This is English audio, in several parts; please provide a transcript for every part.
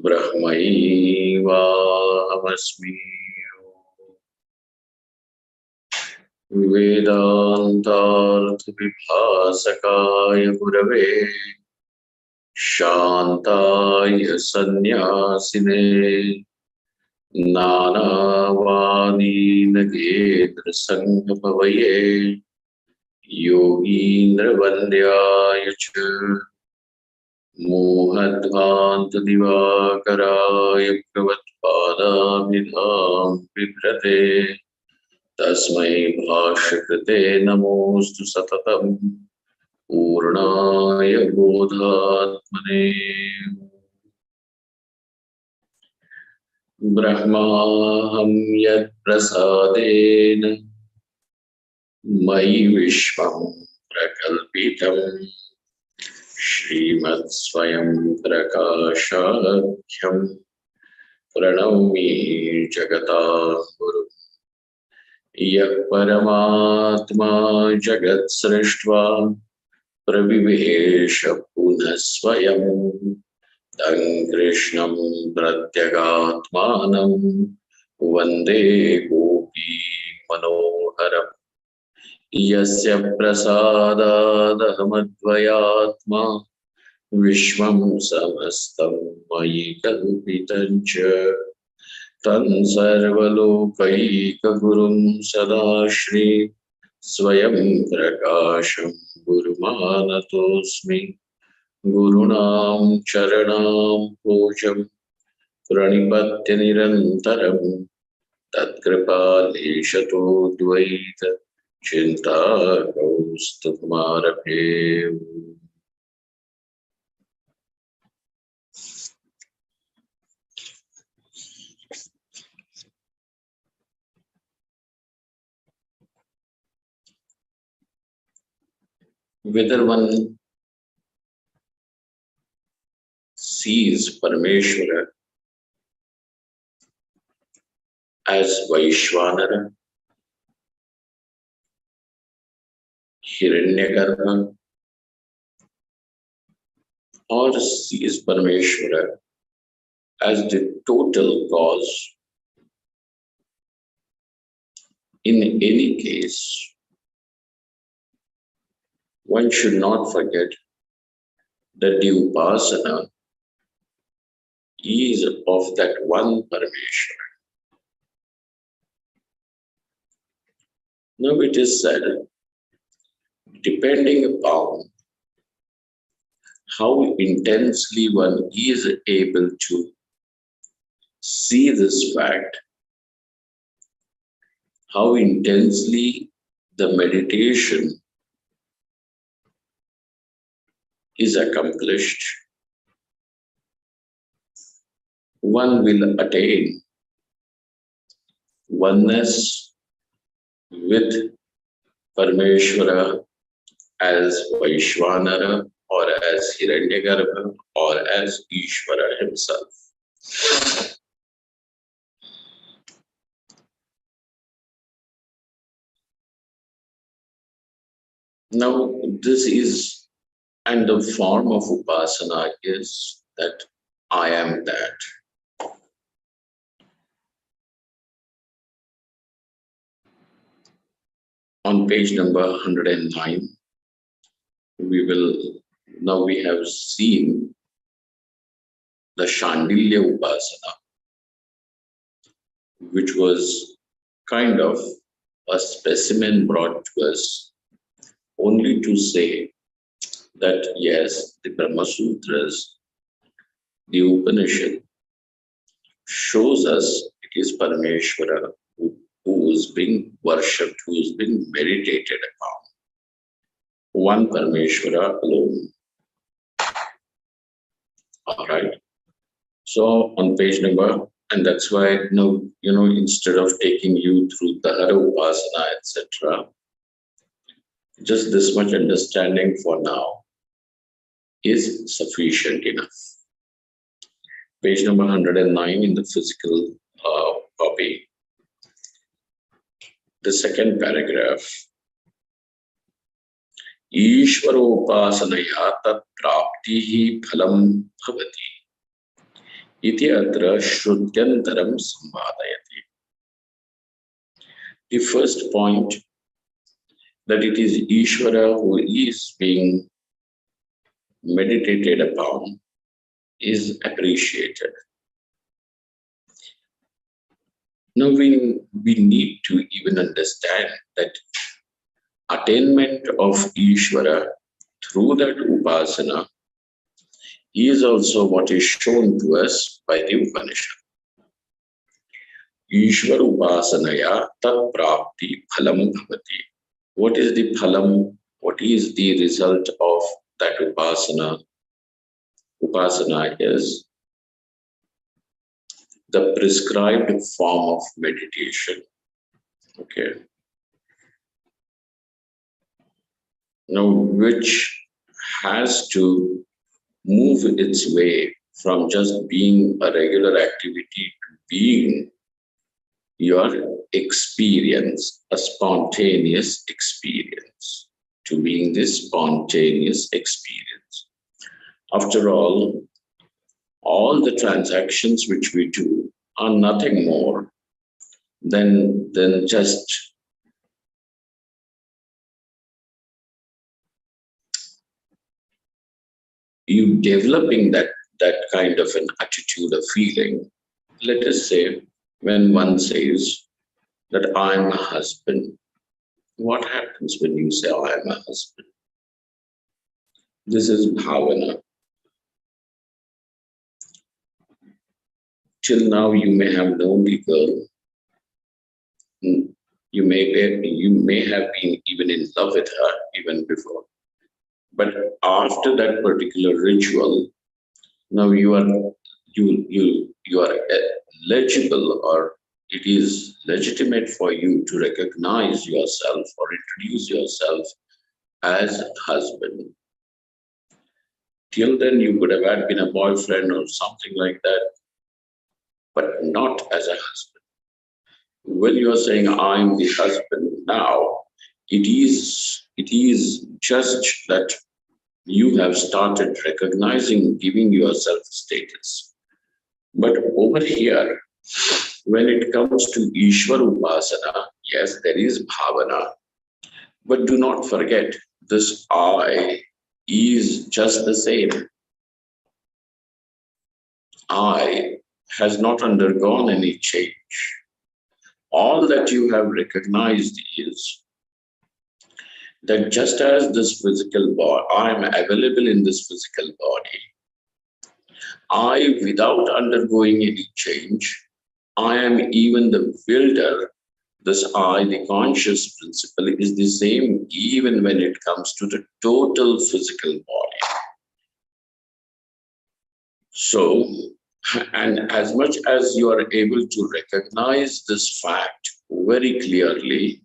ब्रह्मैवाहमस्मि वेदान्तार्थविभासकाय गुरवे शान्ताय सन्न्यासिने नानावादीनगेन्द्रसङ्गपवये योगीन्द्रवन्द्याय च मोहध्वान्तदिवाकराय भगवत्पादाभिधां बिभ्रते तस्मै भाष्यकृते नमोऽस्तु सततं पूर्णाय बोधात्मने ब्रह्माहं यत्प्रसादेन मयि विश्वं प्रकल्पितम् श्रीमत्स्वयं प्रकाशाख्यं प्रणौमि जगतां यः परमात्मा जगत्सृष्ट्वा प्रविवेश पुनः स्वयं तं कृष्णं प्रत्यगात्मानं वन्दे गोपी मनोहरम् यस्य प्रसादादहमद्वयात्मा विश्वं समस्तं मयि कल्पितं च तं सर्वलोकैकगुरुं सदाश्री स्वयं प्रकाशं गुरुमानतोऽस्मि गुरूणां चरणां पूजं प्रणिपत्य निरन्तरं तत्कृपालेशतो द्वैत चिंता कौस्तुभमारभे whether one sees Parameshwara as Vaishwanara, Hiranyagarbha, or sees Parameshwara as the total cause, in any case, one should not forget that the upasana is of that one Parameshwara. Now it is said, depending upon how intensely one is able to see this fact, how intensely the meditation is accomplished, one will attain oneness with Parameshwara as Vaishwanara or as Hiranyagarbha or as Ishvara himself. Now this is, and the form of upasana is that I am that. On page number 109, we have seen the Shandilya Upasana, which was kind of a specimen brought to us only to say that yes, the Brahma Sutras, the Upanishad shows us it is Parameshwara who is being worshipped, who is being meditated upon. One Parameshwara alone. All right. So on page number, and that's why now, instead of taking you through Dahara Upasana, etc., just this much understanding for now is sufficient enough. Page number 109 in the physical copy. The second paragraph. ईश्वरोपासनया तत् प्राप्तिः फलं भवति इति अत्र श्रुत्यन्तरं संवादयति. The first point, that it is Ishvara who is being meditated upon, is appreciated. Now we need to even understand that attainment of Ishvara through that upasana is also what is shown to us by the Upanishad. Ishvara upasanaya tat prapti phalam bhavati. What is the phalam? What is the result of that upasana? Upasana is the prescribed form of meditation. Okay. Now, which has to move its way from just being a regular activity to being your experience, a spontaneous experience, to being this spontaneous experience. After all the transactions which we do are nothing more than just you developing that kind of an attitude or feeling. Let us say, when one says that I'm a husband, what happens when you say I'm a husband? This is bhavana. Till now you may have known the girl. You may have been even in love with her even before. But after that particular ritual, now you are legible, or it is legitimate for you to recognize yourself or introduce yourself as husband. Till then you could have had been a boyfriend or something like that, but not as a husband. When you are saying I'm the husband now, it is just that you have started recognizing, giving yourself status. But over here, when it comes to Ishvara Upasana, yes, there is bhavana. But do not forget, this I is just the same. I has not undergone any change. All that you have recognized is that just as this physical body, I am available in this physical body, I, without undergoing any change, I am even the builder. This I, the conscious principle, is the same even when it comes to the total physical body. So, and as much as you are able to recognize this fact very clearly,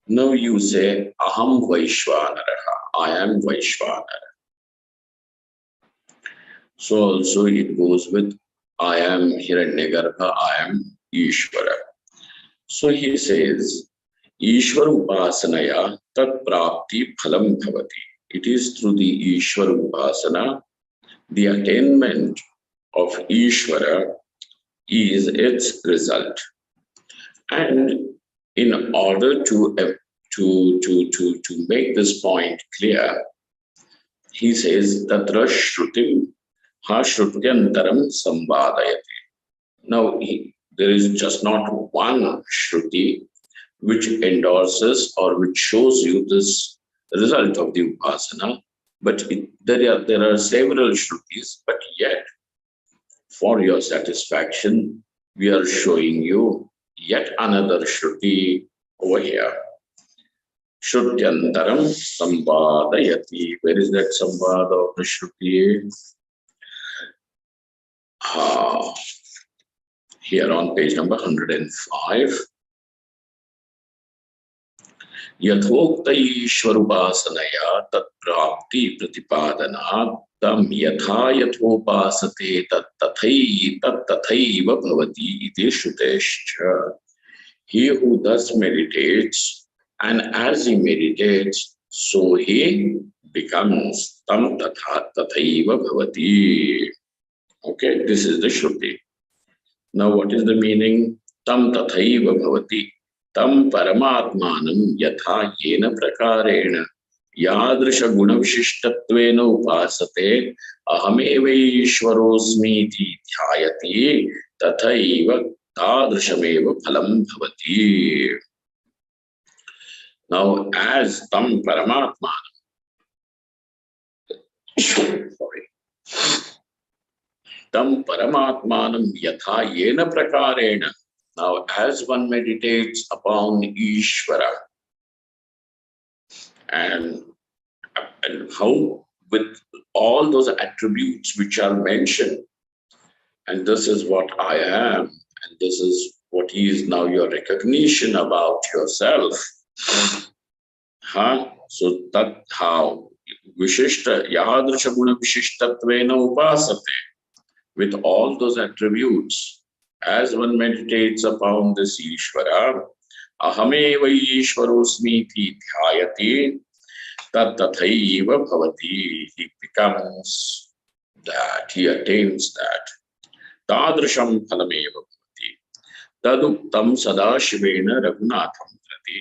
now you say, Aham Vaishvanaraha, I am Vaishvanara. So also it goes with, I am Hiranyagarbha, I am Ishvara. So he says, Ishvara Upasanaya tat prapti phalam bhavati. It is through the Ishvara Upasana, the attainment of Ishvara is its result. And in order to make this point clear, he says, Tatra Shrutim Hashrutyantaram Sambhadayati. Now, there is just not one Shruti which endorses or which shows you this result of the Upasana, but there are several Shrutis, but yet, for your satisfaction, we are showing you yet another Shruti over here. Shrutyantaram Sambhadayati. Where is that Sambhada of the Shruti? Here on page number 105. Yathokta Ishvarupasanaya tat prapti pratipadanat tam yatha yathopasate tat tathaiva bhavati iti shrutescha. He who thus meditates And as he meditates, so he becomes tam tatha tathaiva bhavati. Okay, this is the Shruti. Now, what is the meaning? Tam tathaiva bhavati. Tam paramatmanam yatha yena prakarena yadrisha guna vishishtvaena upasate ahameva ishvarosmiti dhyayati tathaiva tadrishameva phalam bhavati. Now, as tam paramatmanam, sorry, tam paramatmanam yatha yena prakarena. Now, as one meditates upon Ishvara and, and how with all those attributes which are mentioned, and this is what I am, and this is what is now your recognition about yourself. Huh? So that how Vishishta Yadrisha Guna Vishishtatvena Upasate, with all those attributes, as one meditates upon this Ishvara, Ahameva Ishvarosmiti Dhyayati, Tathaiva Bhavati, he becomes that, he attains that. Tadrasham Phalameva Bhavati, Taduktam Sadashivena Raghunatham Prati.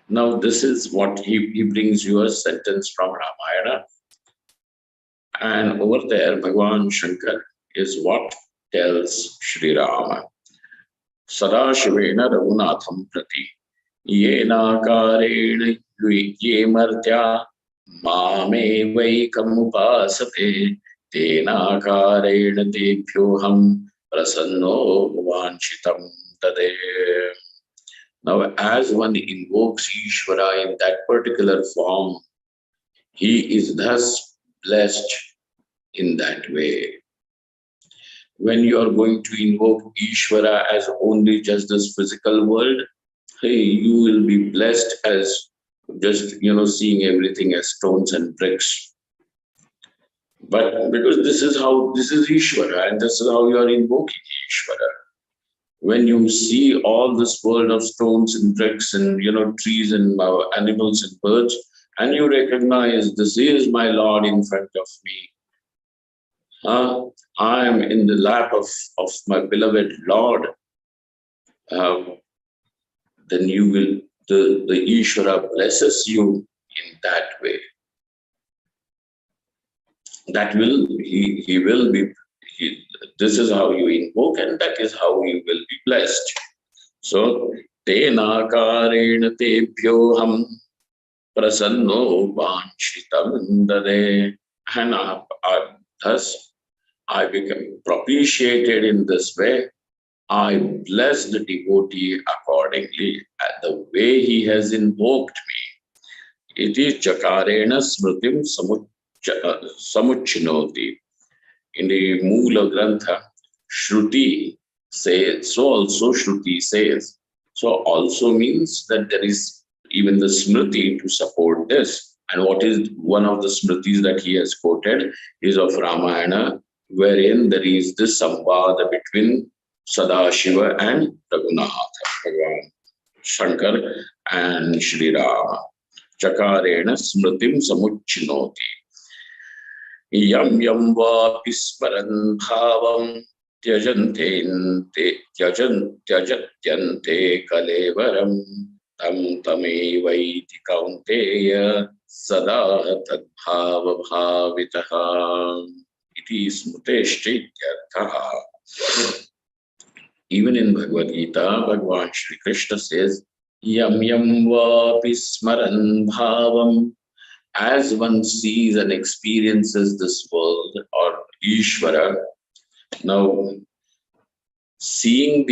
Now, this is what he brings you a sentence from Ramayana. And over there, Bhagavan Shankar is what tells Sri Rama. Sadashivena Raghunatham Prati. Yena karena ye martya mame vaikam upasate tena karena tebhyoham prasanno vanchitam tade. Now, as one invokes Ishvara in that particular form, he is thus blessed in that way. When you are going to invoke Ishvara as only just this physical world, hey, you will be blessed as just, seeing everything as stones and bricks. But because this is Ishvara, and this is how you are invoking Ishvara. When you see all this world of stones and bricks and, trees and animals and birds, and you recognize this is my Lord in front of me. I am in the lap of my beloved Lord. Then you will, the Ishvara blesses you in that way. That will, he will be, this is how you invoke, and that is how you will be blessed. So, tena karena tebhyoham prasanno vanchitam dade. And thus, I become propitiated in this way. I bless the devotee accordingly, and the way he has invoked me. It is chakarena smritim samuchinoti. In the Moola Grantha, Shruti says, so also Shruti says. So also means that there is even the Smriti to support this. And what is one of the Smritis that he has quoted is of Ramayana, wherein there is this samvada between Sadashiva and Raghunatha, Bhagavan Shankar and Shri Rama. Chakarena smritim samuchinoti. Yam yam vapi smaran bhavam tyajatyante kalevaram tam tamevaiti kaunteya sada tadbhava bhavitaha. Iti smuteshtityarthaha. Even in Bhagavad Gita, Bhagavan Shri Krishna says, Yam yam vapi smaran bhavam. As one sees and experiences this world, or Ishvara, now seeing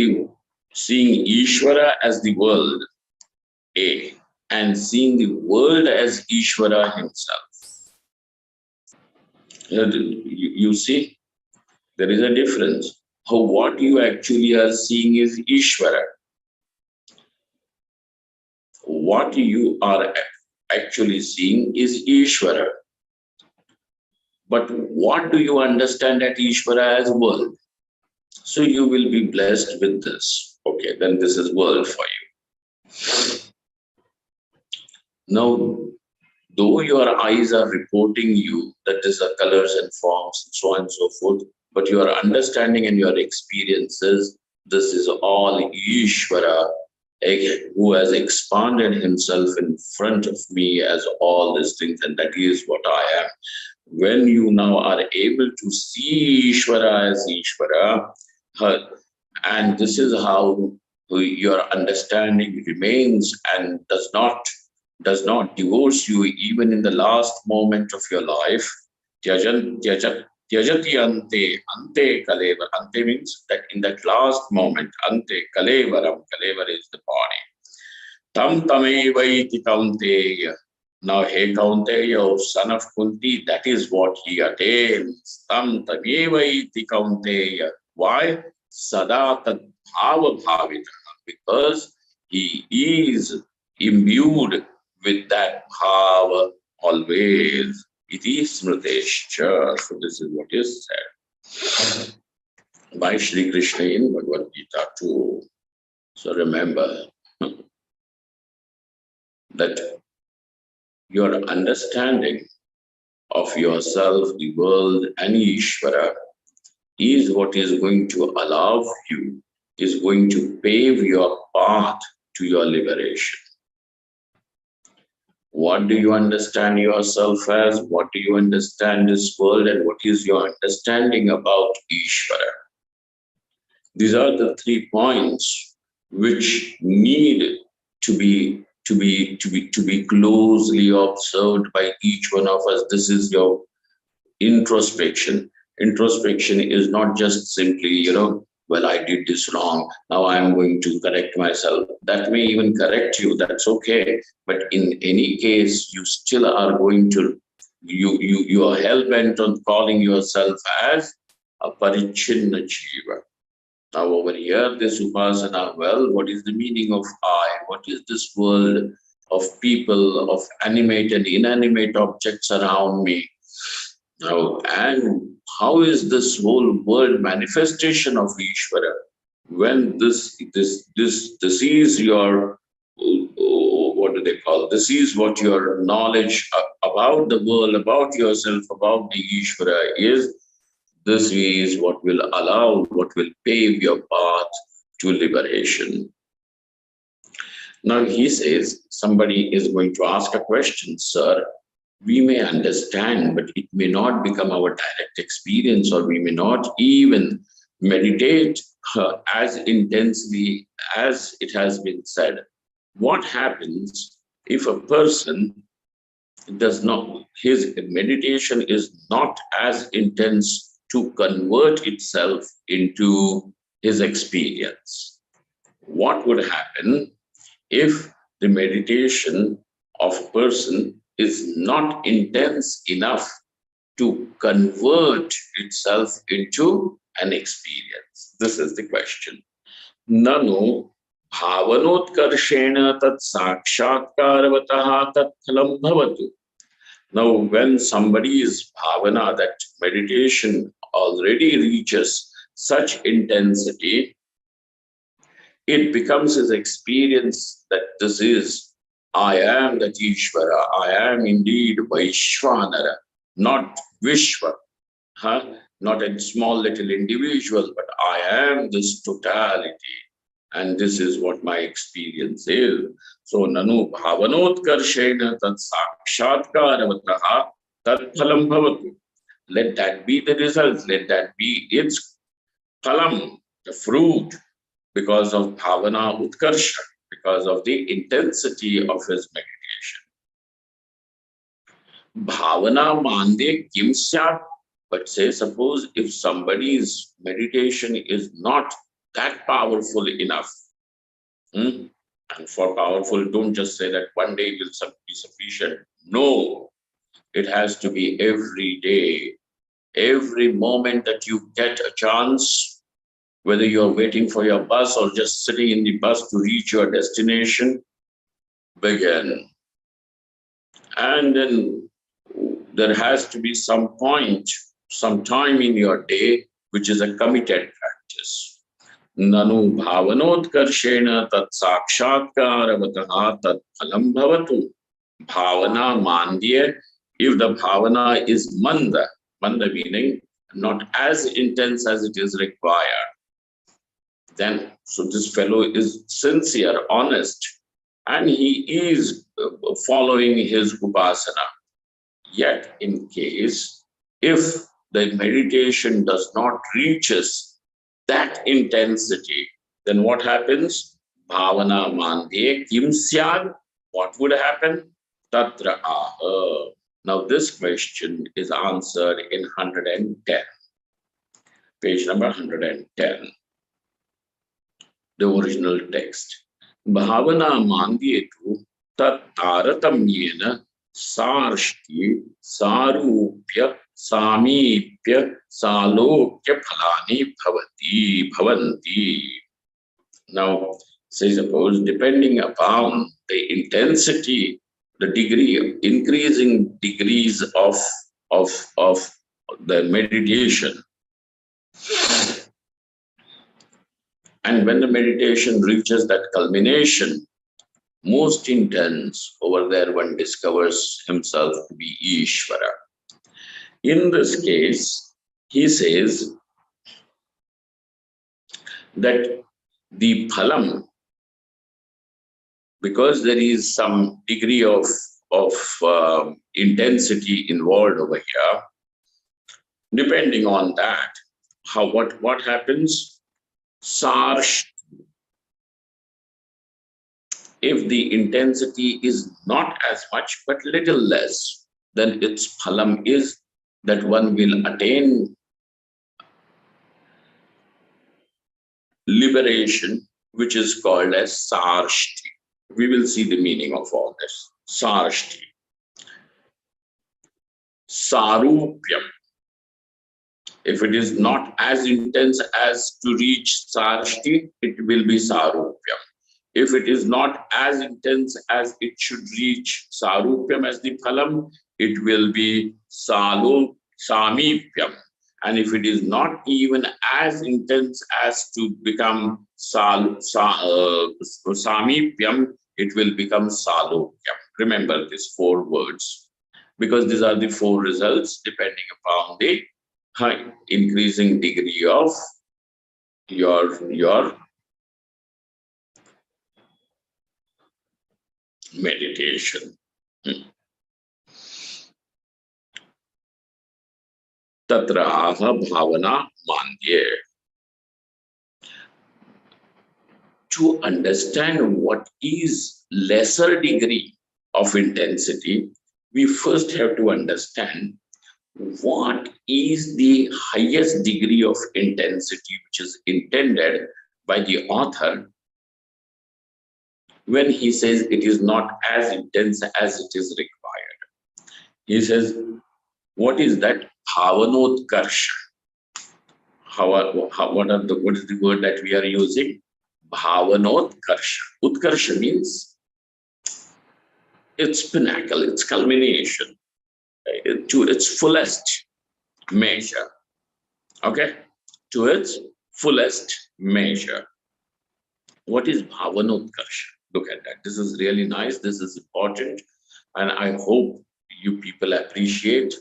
Ishvara as the world, A, and seeing the world as Ishvara himself. You see, there is a difference. What you actually are seeing is Ishvara. What you are actually seeing is Ishvara. But what do you understand at Ishvara as world? So you will be blessed with this. Okay, then this is world for you. Now, though your eyes are reporting you that these are colors and forms and so on and so forth, but your understanding and your experiences, this is all Ishvara, who has expanded himself in front of me as all these things, and that is what I am. When you now are able to see Ishvara as Ishvara, and this is how your understanding remains and does not divorce you even in the last moment of your life. Tyajati ante kalevar. Ante means that in that last moment, ante kalevaram. Kalevar is the body. Tam tamevaiti kaunteya. Now, hey Kaunteya, O son of Kunti, that is what he attains. Tam tamevaiti kaunteya. Why? Sada tad bhava bhavita. Because he is imbued with that bhava always. Iti smritescha. So this is what is said by Shri Krishna in Bhagavad Gita too. So remember that your understanding of yourself, the world, and Ishvara is what is going to allow you, is going to pave your path to your liberation. What do you understand yourself as? What do you understand this world? And what is your understanding about Ishvara? These are the 3 points which need to be closely observed by each one of us. This is your introspection. Introspection is not just simply, well, I did this wrong, now I am going to correct myself. That may even correct you, that's okay. But in any case, you still are going to, you are hell-bent on calling yourself as a parichinna jiva. Now over here, this upasana, well, what is the meaning of I? What is this world of people, of animate and inanimate objects around me? Now, and how is this whole world manifestation of Ishvara? When this is your, what do they call? This is what your knowledge about the world, about yourself, about the Ishvara is. This is what will allow, what will pave your path to liberation. Now he says, somebody is going to ask a question, sir. We may understand, but it may not become our direct experience, or we may not even meditate as intensely as it has been said. What happens if a person does not, his meditation is not as intense to convert itself into his experience? What would happen if the meditation of a person is not intense enough to convert itself into an experience? This is the question. Nanu bhavanotkarshena tat sakshatkarvataha tat phalam bhavatu. Now, when somebody is bhavana, that meditation already reaches such intensity, it becomes his experience that this is, I am that Ishvara, I am indeed Vaishvanara, not Vishwa, not a small little individual, but I am this totality. And this is what my experience is. So, nanu bhavanotkarshena tat sakshatkarvataha tat phalam bhavatu. Let that be the result, let that be its phalam, the fruit, because of bhavana utkarsha, because of the intensity of his meditation. Bhavana mande kim syat. But say, suppose if somebody's meditation is not that powerful enough, and for powerful, don't just say that one day will be sufficient. No, it has to be every day, every moment that you get a chance, whether you're waiting for your bus or just sitting in the bus to reach your destination, begin. And then there has to be some point, some time in your day, which is a committed practice. Nanu bhavanotkarshena tat sakshatkarvataha tat phalam bhavatu. Bhavana mandya, if the bhavana is manda meaning not as intense as it is required, then so this fellow is sincere, honest, and he is following his upasana. Yet, in case if the meditation does not reaches that intensity, then what happens? Bhavana mandye kim syad? What would happen? Tatra aha. Now, this question is answered in 110, page number 110, the original text. Bhavana mandyetu tat taratamyena sarshti sarupya samipya salokya phalani bhavanti. Now, say suppose depending upon the intensity, the degree, increasing degrees of the meditation, and when the meditation reaches that culmination, most intense, over there one discovers himself to be Ishvara. In this case, he says that the phalam, because there is some degree of intensity involved over here, depending on that, what happens? Sarsh, if the intensity is not as much but little less, then its phalam is that one will attain liberation, which is called as sarshti. We will see the meaning of all this. Sarshti. Sarupyam. If it is not as intense as to reach sarshti, it will be sarupyam. If it is not as intense as it should reach sarupyam as the phalam, it will be samipyam. And if it is not even as intense as to become samipyam, it will become salokhyam. Remember these four words, because these are the four results depending upon the increasing degree of your meditation. Tatra aha bhavana mandye. To understand what is lesser degree of intensity, we first have to understand what is the highest degree of intensity which is intended by the author when he says it is not as intense as it is required. He says, what is that? Bhavanotkarsha. What is the word that we are using? Bhavanotkarsha. Utkarsha means its pinnacle, its culmination, to its fullest measure. Okay? To its fullest measure. What is Bhavanotkarsha? Look at that. This is really nice. This is important. And I hope you people appreciate,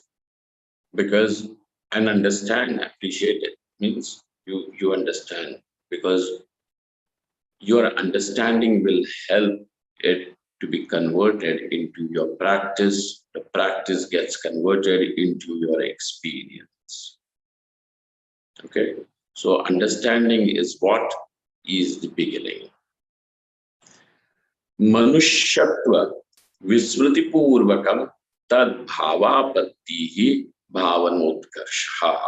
because and understand, appreciate it means you understand, because your understanding will help it to be converted into your practice. The practice gets converted into your experience. Okay, so understanding is what is the beginning. Manushyatva vismriti purvakam tad bhavapattihi bhavanotkarsha.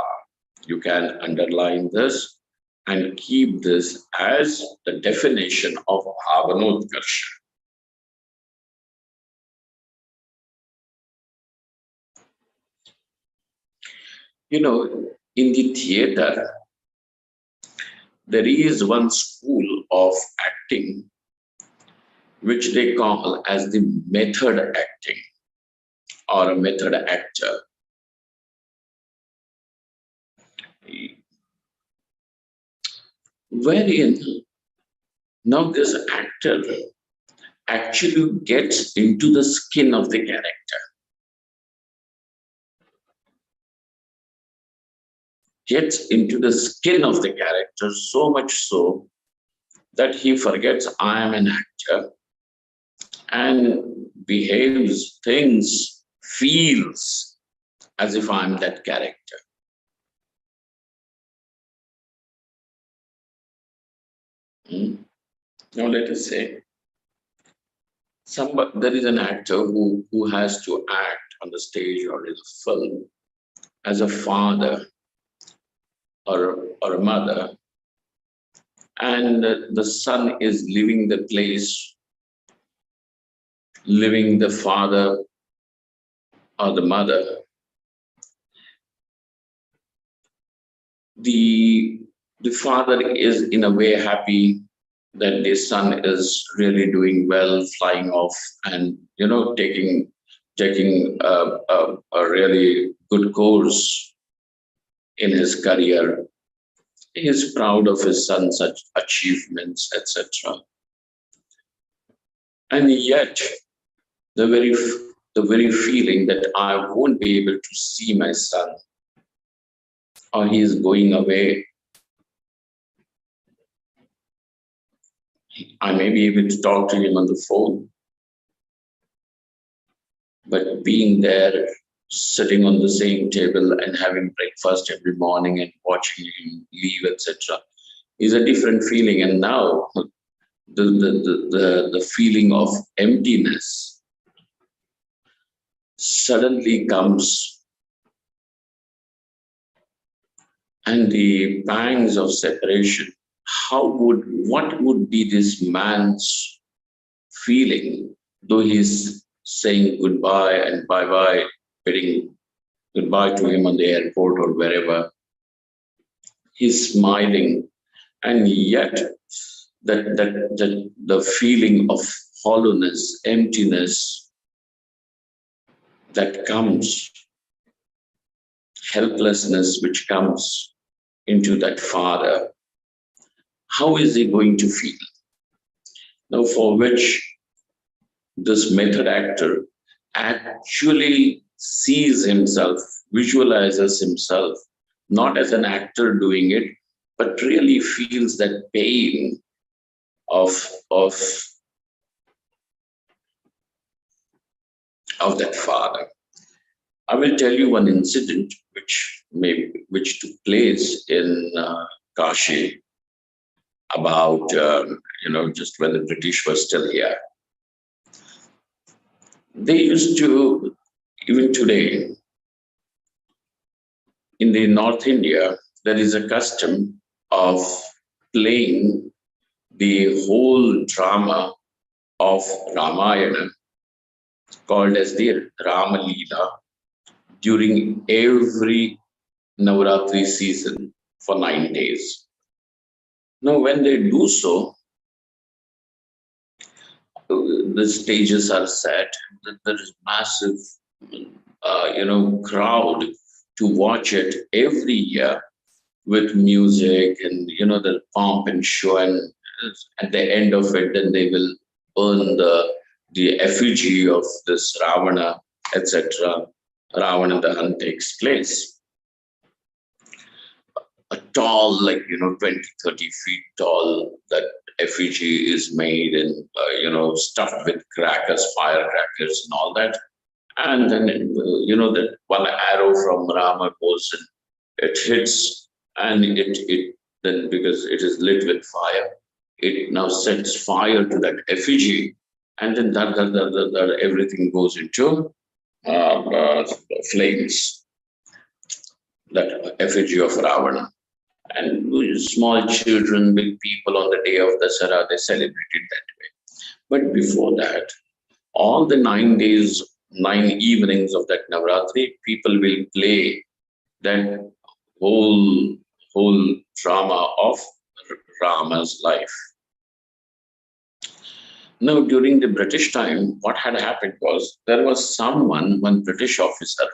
You can underline this and keep this as the definition of bhavanotkarsha. You know, in the theater, there is one school of acting which they call as the method acting or a method actor. Wherein now this actor actually gets into the skin of the character. Gets into the skin of the character so much so that he forgets I am an actor and behaves, thinks, feels as if I'm that character. Now let us say there is an actor who has to act on the stage or in a film as a father or a mother, and the son is leaving the place, leaving the father or the mother. The father is in a way happy that the son is really doing well, flying off, and taking a really good course in his career. He is proud of his son's achievements, etc. And yet, the very feeling that I won't be able to see my son, or he is going away, I may be able to talk to him on the phone, but being there, sitting on the same table and having breakfast every morning and watching him leave, etc., is a different feeling. And now the feeling of emptiness suddenly comes, and the pangs of separation. What would be this man's feeling, though he's saying goodbye and bye-bye, bidding goodbye to him on the airport or wherever. He's smiling, and yet the feeling of hollowness, emptiness that comes, helplessness which comes into that father, how is he going to feel? Now, for which this method actor actually sees himself, visualizes himself, not as an actor doing it, but really feels that pain of that father. I will tell you one incident which took place in Kashi about just when the British were still here. They used to, even today, in the North India, there is a custom of playing the whole drama of Ramayana, called as the Rama Leela, during every Navaratri season for 9 days. Now, when they do so, the stages are set. There is massive, crowd to watch it every year with music and the pomp and show. And at the end of it, then they will burn the effigy of this Ravana, etc. Ravana Dahan takes place. A tall, 20, 30 feet tall, that effigy is made and, stuffed with crackers, firecrackers and all that. And then, that one arrow from Rama goes and it hits, and it then, because it is lit with fire, it now sets fire to that effigy, and then everything goes into flames, that effigy of Ravana. And small children, big people on the day of Dasara, they celebrate it that way. But before that, all the 9 days, 9 evenings of that Navratri, people will play that whole drama of Rama's life. Now, during the British time, what had happened was there was one British officer,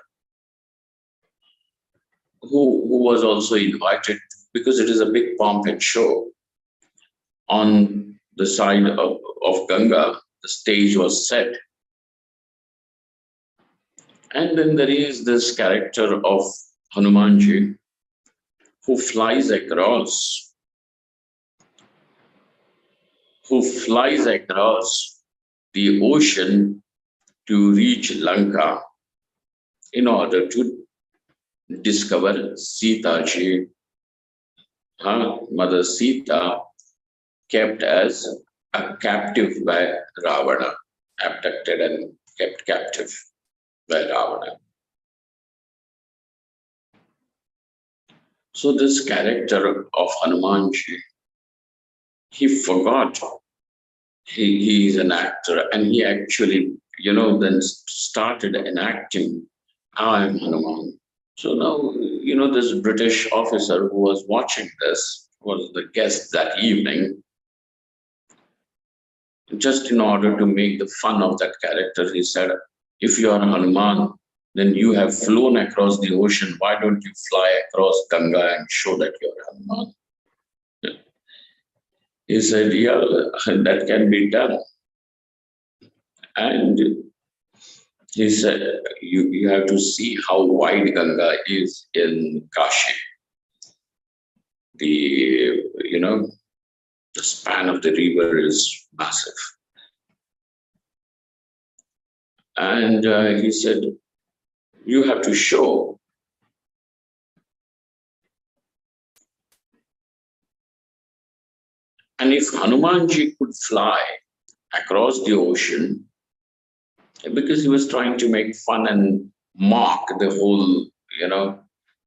who was also invited, because it is a big pomp and show on the side of Ganga. the stage was set. And then there is this character of Hanumanji who flies across, the ocean to reach Lanka in order to discover Sita ji, Mother Sita, kept as a captive by Ravana, abducted and kept captive by Ravana. So this character of Hanumanji, he forgot he is an actor, and he actually, then started enacting, I am Hanuman. So now, this British officer who was watching this, was the guest that evening, just in order to make the fun of that character, he said, if you are Hanuman, then you have flown across the ocean. Why don't you fly across Ganga and show that you're Hanuman? He said, yeah, that can be done. And he said, you have to see how wide Ganga is in Kashi. The span of the river is massive. And he said, you have to show. And if Hanumanji could fly across the ocean, because he was trying to make fun and mock the whole,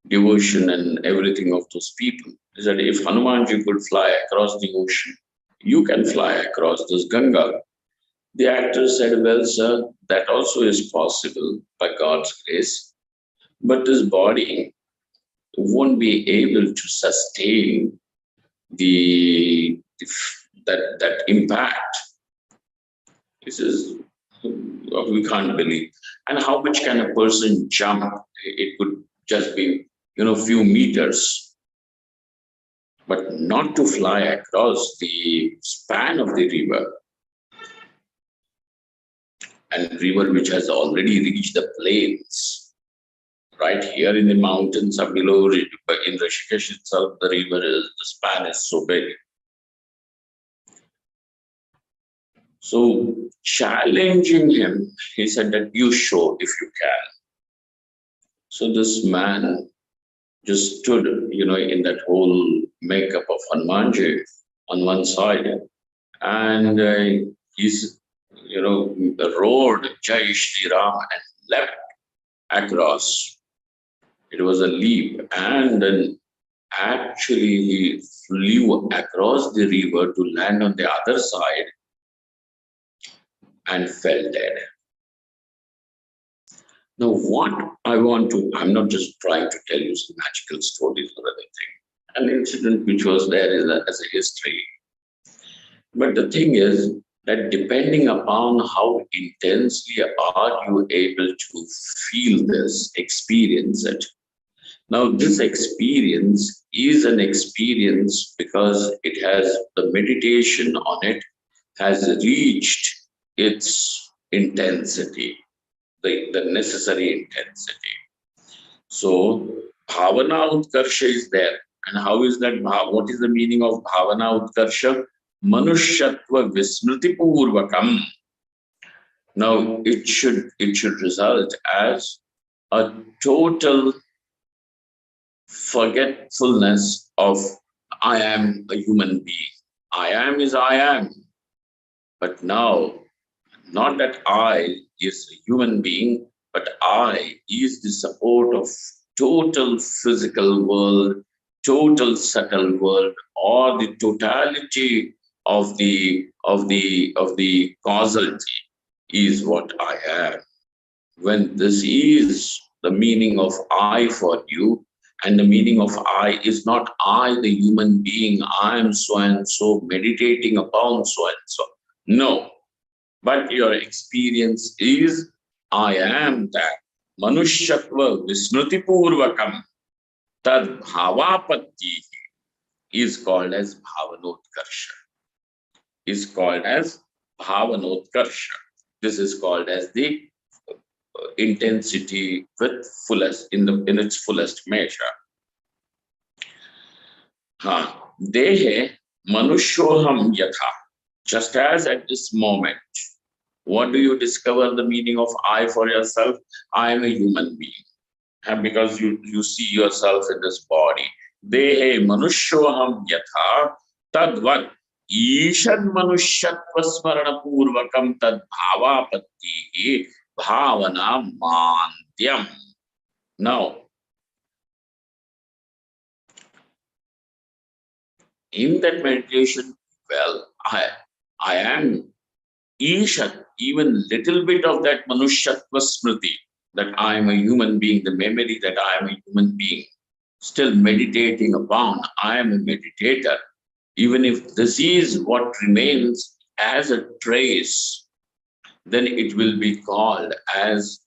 devotion and everything of those people. He said, if Hanumanji could fly across the ocean, you can fly across this Ganga. The actor said, well, sir, that also is possible by God's grace, but this body won't be able to sustain that impact. He says, we can't believe. And how much can a person jump? It could just be, few meters, but not to fly across the span of the river. And river which has already reached the plains. Right here in the mountains or below, in Rishikesh itself, the span is so big. So challenging him, he said that you show if you can. So this man just stood, in that whole makeup of Hanumanji on one side, and he's, roared Jai Shri Ram and leapt across. It was a leap, and then actually he flew across the river to land on the other side and fell dead. Now, what I'm not just trying to tell you some magical stories or anything. An incident which was there as a history. But the thing is that depending upon how intensely are you able to feel this, experience it. Now, this experience is an experience because it has, the meditation on it has reached its intensity. The necessary intensity. So, Bhavana Utkarsha is there. And how is that? What is the meaning of Bhavana Utkarsha? Manushyatva Vismriti Purvakam. Now, it should result as a total forgetfulness of I am a human being. I am is I am. But now, not that I is a human being, but I is the support of total physical world, total subtle world, or the totality of the causality is what I am. When this is the meaning of I for you, and the meaning of I is not I, the human being, I am so and so, meditating upon so and so. No. But your experience is, I am that. Manushyatva Vismriti Purvakam Tad Bhavapatti is called as Bhavanotkarsha. Is called as bhavanotkarsha. This is called as the intensity with fullest in its fullest measure. Dehe manushoham yatha. Just as at this moment, what do you discover the meaning of I for yourself? I am a human being. And because you see yourself in this body. Dehe manushoham yatha tadvat ईषद मनुष्यत्व स्मरण पूर्वकम तद भावापत्ति bhavana mandyam. Now, in that meditation, well, I am Ishat, even little bit of that Manushyatva Smriti, that I am a human being, the memory that I am a human being, still meditating upon, I am a meditator. Even if this is what remains as a trace, then it will be called as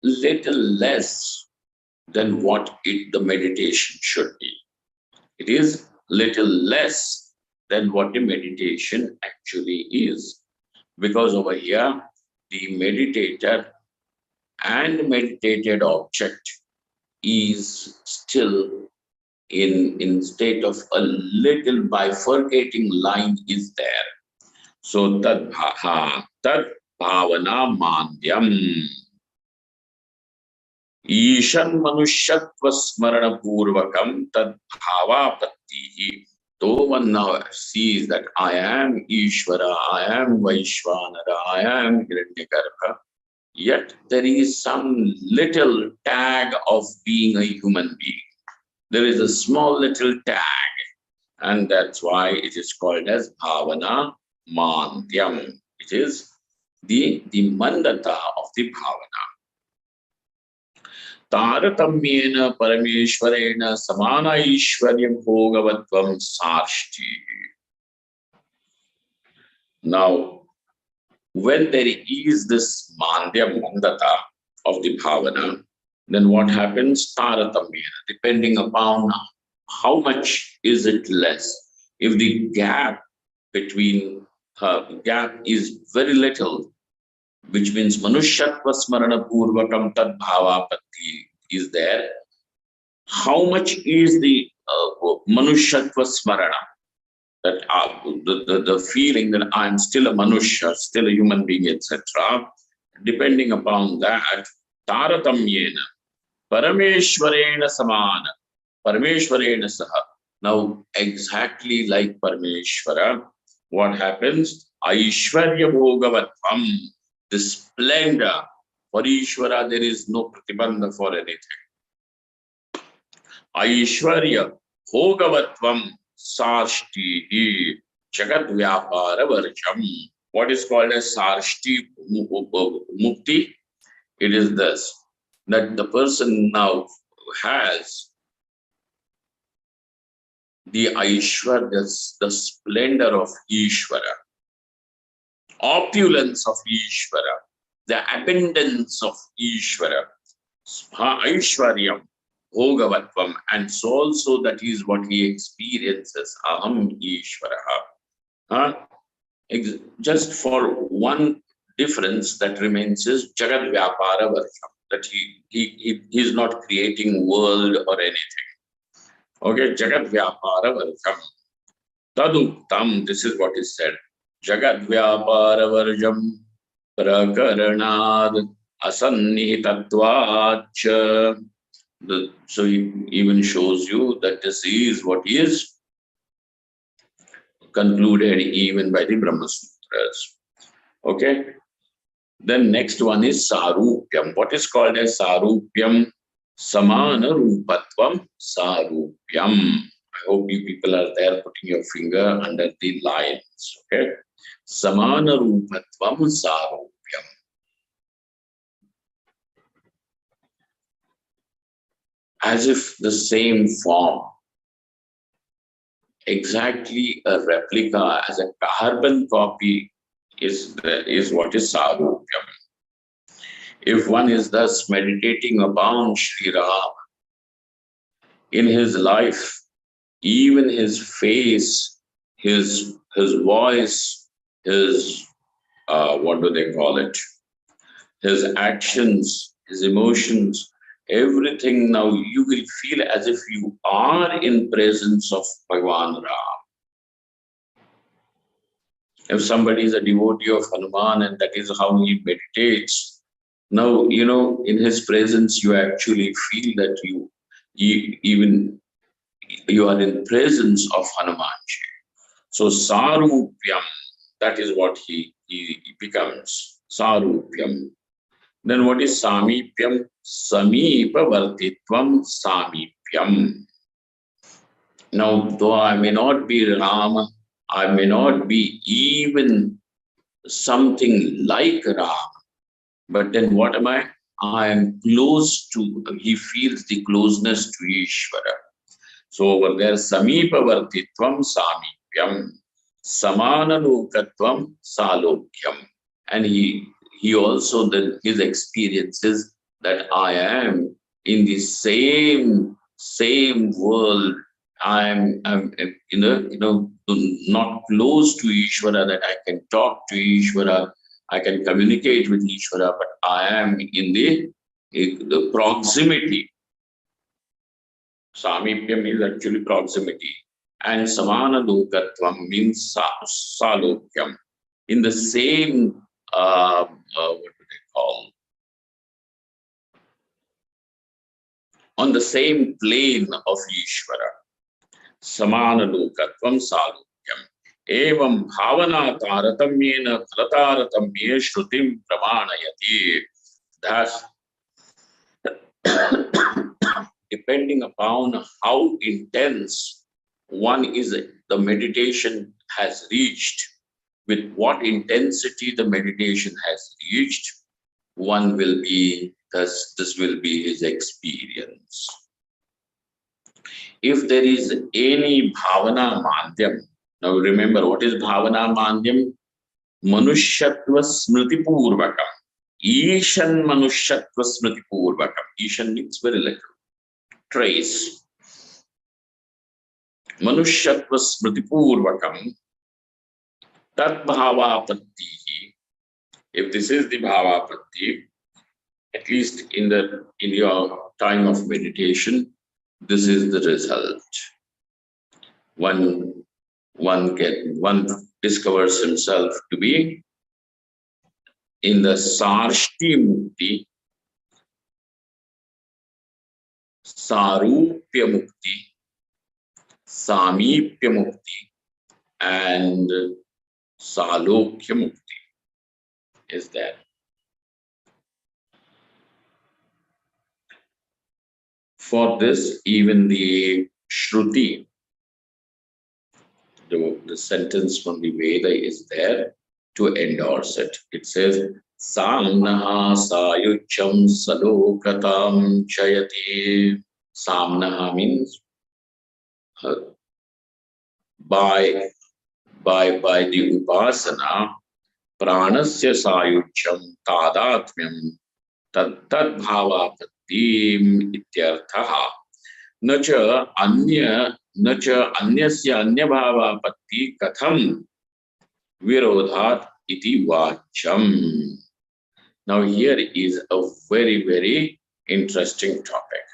little less than what the meditation should be. It is little less than what a meditation actually is. Because over here, the meditator and meditated object is still in state of a little bifurcating line is there. So tad bhavana mandyam. Ishan manushyattva smarana purvakam tad bhavapattihi. Though one now sees that I am Ishvara, I am Vaishvanara, I am Hiranyagarbha, yet there is some little tag of being a human being. There is a small little tag, and that's why it is called as Bhavana Mandyam. It is the mandata of the Bhavana. Taratamyena Parameshwarena Samana Ishwaryam Bhogavatvam Sarshti. Now, when there is this Mandya Mandata of the Bhavana, then what happens? Taratamyena, depending upon how much is it less. If the gap between gap is very little, which means Manushyatva Smarana Purvakam Tad Bhavapatti is there. How much is the Manushyatva Smarana? That the feeling that I'm still a Manushya, still a human being, etc. Depending upon that, Taratamyena, Parameshwarena Samana, Parameshwarena Saha. Now, exactly like Parameshwara, what happens? Aishwarya Bhogavatvam, the splendor. For Ishvara, there is no pratibandha for anything. Aishwarya Bhogavatvam Sarshti Jagat Vyapara Varcham. What is called as Sarshti Mukti? It is this, that the person now has the Aishwarya, the splendor of Ishvara, opulence of Ishvara, the abundance of Ishvara, Aishwaryam, Bhogavatvam, and so also that is what he experiences, Aham Ishvara. Just for one difference that remains is Jagat Vyapara Varsham, that he is not creating world or anything. Okay, Jagat Vyapara Varsham. Taduktam, this is what is said. Jagat Vyapara Varjam Prakaranad Asannihitatvacha. So he even shows you that this is what is concluded even by the Brahma Sutras. Okay. Then next one is Sarupyam. What is called as Sarupyam? Samana Rupatvam Sarupyam. I hope you people are there putting your finger under the lines. Okay. Samana Rupatvam Sarupyam. As if the same form, exactly a replica as a carbon copy is what is Sarupyam. If one is thus meditating upon Sri Ram, in his life, even his face, his voice, his what do they call it? His actions, his emotions, everything. Now you will feel as if you are in presence of Bhagavan Ram. If somebody is a devotee of Hanuman and that is how he meditates, now, in his presence, you actually feel that even you are in presence of Hanumanji. So Sarupyam, that is what he becomes. Sarupyam. Then what is Samipyam? Samipa Vartitvam Samipyam. Now, though I may not be Rama, I may not be even something like Ram, but then what am I? I am close to, he feels the closeness to Ishvara. So over there, Samipa Vartitvam Samipyam, Samanalokatvam Salokyam. And he also, then his experiences that I am in the same world. I'm not close to Ishvara, that I can talk to Ishvara, I can communicate with Ishvara, but I am in the proximity. Samipyam is actually proximity. And Samana Lokatvam means Salokyam. In the same, what do they call? On the same plane of Ishvara. Samana Lokatvam Salokyam. Evam Bhavana Taratamyena Phalataratambye Shrutim Pramanayati. Thus, depending upon how intense one is, the meditation has reached, with what intensity the meditation has reached, one will be, this will be his experience. If there is any bhavana mandhyam, now remember what is bhavana mandhyam? Manushyatva smriti purvakam. Ishan manushyatva smriti purvakam. Ishan means very little. Trace. Manushyatva smriti purvakam. Tat bhavapatti. If this is the bhavapatti, at least in your time of meditation, this is the result. One discovers himself to be in the sarshti mukti, sarupya mukti, samipya mukti, and salokya mukti is there. For this, even the Shruti, the sentence from the Veda is there to endorse it. It says, Samnaha sayucham salokatam chayati. Samnaha means by the upasana, pranasya sayucham tadatmyam tad bhavapattim ityarthaha. Nacha anyasya anyabhavapatti katham virodhat iti vacham. Now here is a very, very interesting topic.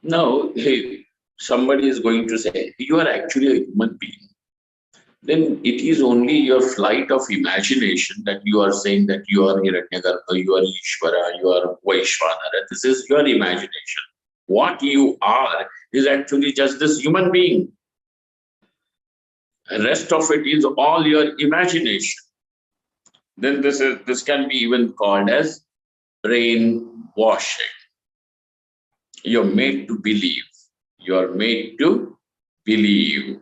Now, hey, somebody is going to say, you are actually a human being. Then it is only your flight of imagination that you are saying that you are Hiranyagarbha, you are Ishvara, you are Vaishvanara. This is your imagination. What you are is actually just this human being. The rest of it is all your imagination. Then this can be even called as brainwashing. You're made to believe. You're made to believe.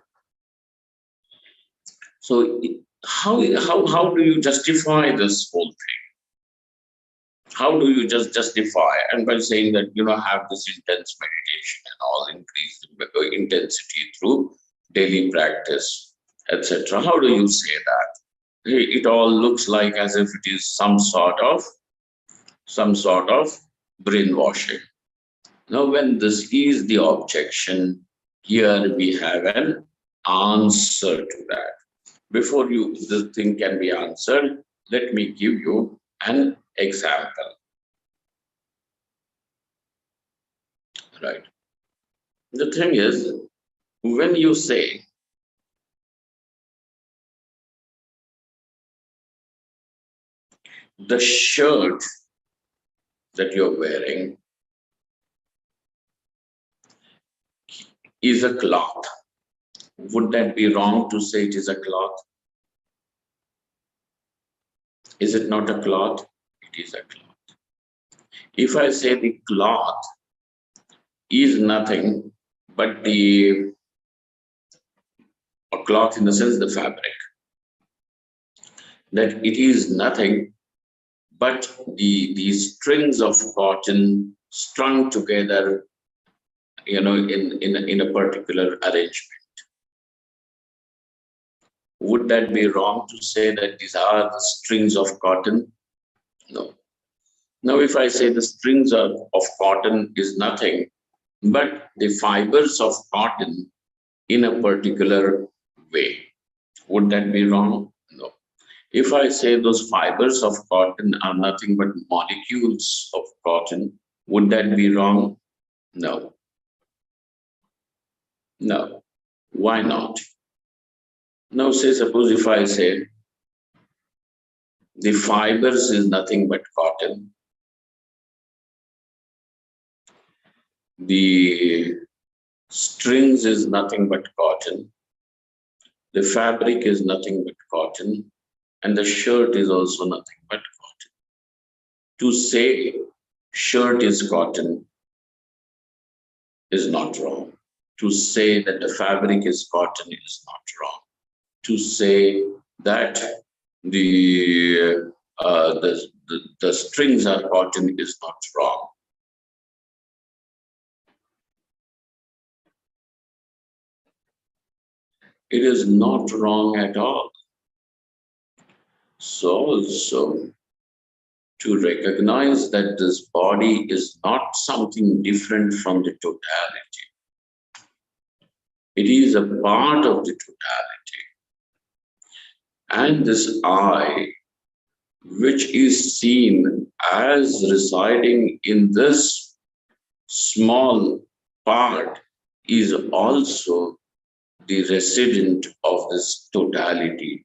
So how do you justify this whole thing? How do you just justify? And by saying that, have this intense meditation and all, increase intensity through daily practice, etc. How do you say that? It all looks like as if it is some sort of brainwashing. Now, when this is the objection, here we have an answer to that. before this thing can be answered, let me give you an example. Right. The thing is, when you say the shirt that you're wearing is a cloth, would that be wrong to say it is a cloth? Is it not a cloth? It is a cloth. If I say the cloth is nothing but a cloth in the sense the fabric, that it is nothing but the strings of cotton strung together, in a particular arrangement. Would that be wrong to say that these are the strings of cotton? No. Now, if I say the strings of cotton is nothing but the fibers of cotton in a particular way, would that be wrong? No. If I say those fibers of cotton are nothing but molecules of cotton, would that be wrong? No. No. Why not? Now, suppose if I say the fibers is nothing but cotton, the strings is nothing but cotton, the fabric is nothing but cotton, and the shirt is also nothing but cotton. To say shirt is cotton is not wrong. To say that the fabric is cotton is not wrong. To say that the strings are cotton is not wrong. It is not wrong at all. So also, to recognize that this body is not something different from the totality. It is a part of the totality. And this I, which is seen as residing in this small part, is also the resident of this totality.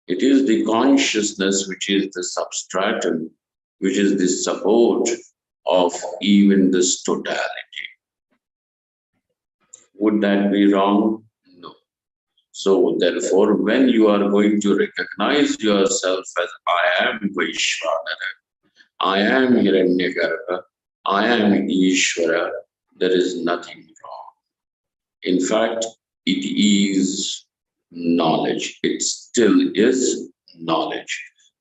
It is the consciousness which is the substratum, which is the support of even this totality. Would that be wrong? No. So therefore, when you are going to recognize yourself as I am Vaishvanara, I am Hiranyagarbha, I am Ishvara, there is nothing wrong. In fact, it is knowledge. It still is knowledge.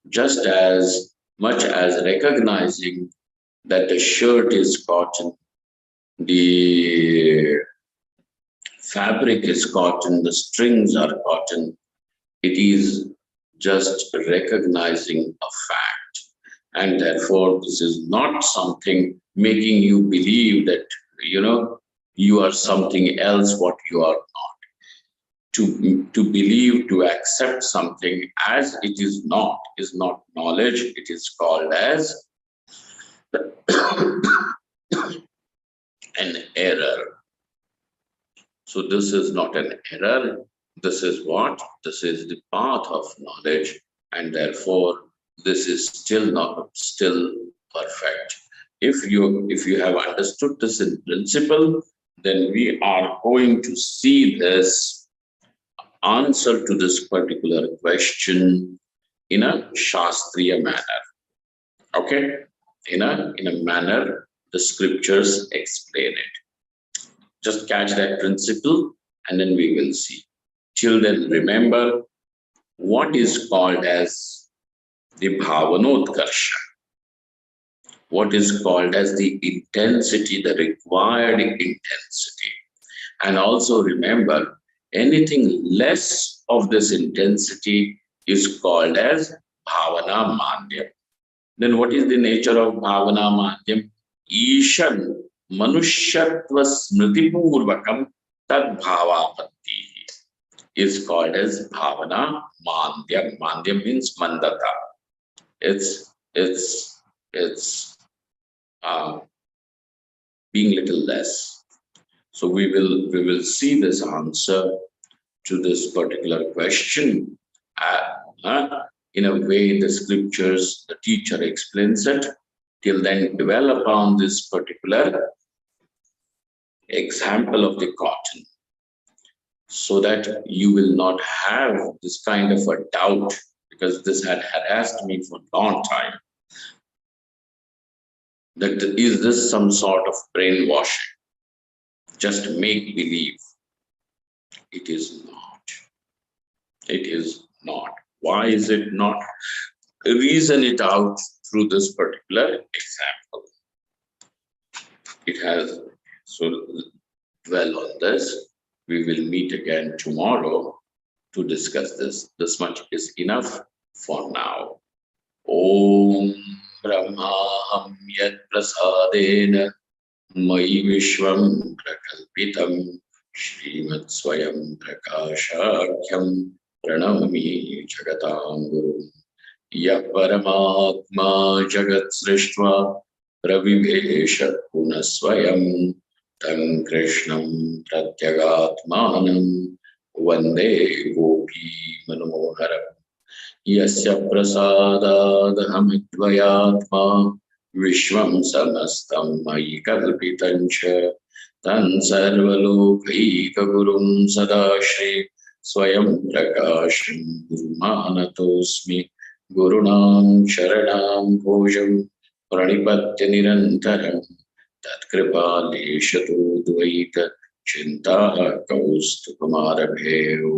Just as much as recognizing that the shirt is cotton, the fabric is cotton, the strings are cotton, it is just recognizing a fact. And therefore, this is not something making you believe that, you are something else what you are not. To believe, to accept something as it is not knowledge. It is called as an error. So this is not an error. This is what? This is the path of knowledge, and therefore this is still perfect. If you have understood this in principle, then we are going to see this answer to this particular question in a Shastriya manner. Okay? In a manner the scriptures explain it. Just catch that principle and then we will see. Till then, remember what is called as the Bhavanotkarsha. What is called as the intensity, the required intensity. And also remember, anything less of this intensity is called as Bhavana Madhyam. Then what is the nature of Bhavana Madhyam? Ishan Manushyatva Smriti Purvakam Tad Bhavapatti. is called as bhavana mandya. Mandya means mandata. It's being little less. So we will see this answer to this particular question in a way the scriptures, the teacher explains it. Till then, dwell upon this particular example of the cotton, so that you will not have this kind of a doubt, because this had harassed me for a long time. That is this some sort of brainwashing? Just make believe. It is not. It is not. Why is it not? Reason it out through this particular example. It has, so dwell on this. We will meet again tomorrow to discuss this. This much is enough for now. Om Brahmaham Yat Prasadena Mai Vishwam Prakalpitam Shrimat Swayam Prakashakyam Pranamami Jagatam Guru Ya Paramatma Jagat Srishtva Pravivesha Punaswayam Tam Krishnam Pratyagatmanam Vande Gopi Manoharam Yasya prasadadhamidvayatma Vishwam samastam mayi kalpitancha Tan sarvalokaikagurum sadashri Swayam prakasham gurumanatosmi Gurunam sharanam bhojam Pranipatya nirantaram Tatkripa leshatu dvaita Chinta kaustupamarabheo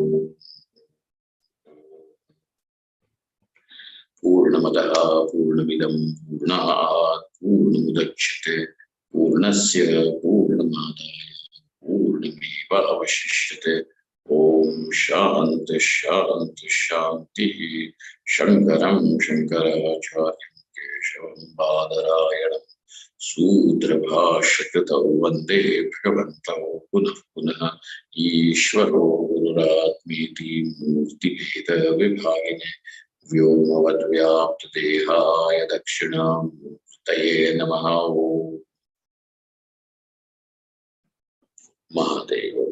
Purnamadaha Purnamidam Purnat Purnamudachyate Purnasya Purnamadaya Purnameva Avashishyate Om Shanti Shanti Shanti Shankaram Shankaracharya Keshavam Badarayanam Sutra Bhashyakritau Vande Bhagavantau Punah Punah Ishvaro Gururatmeti Murti Bheda Vibhagine Vyomavadvyaptadehaय Dakshinamurtaye Namaha Om Mahadeva.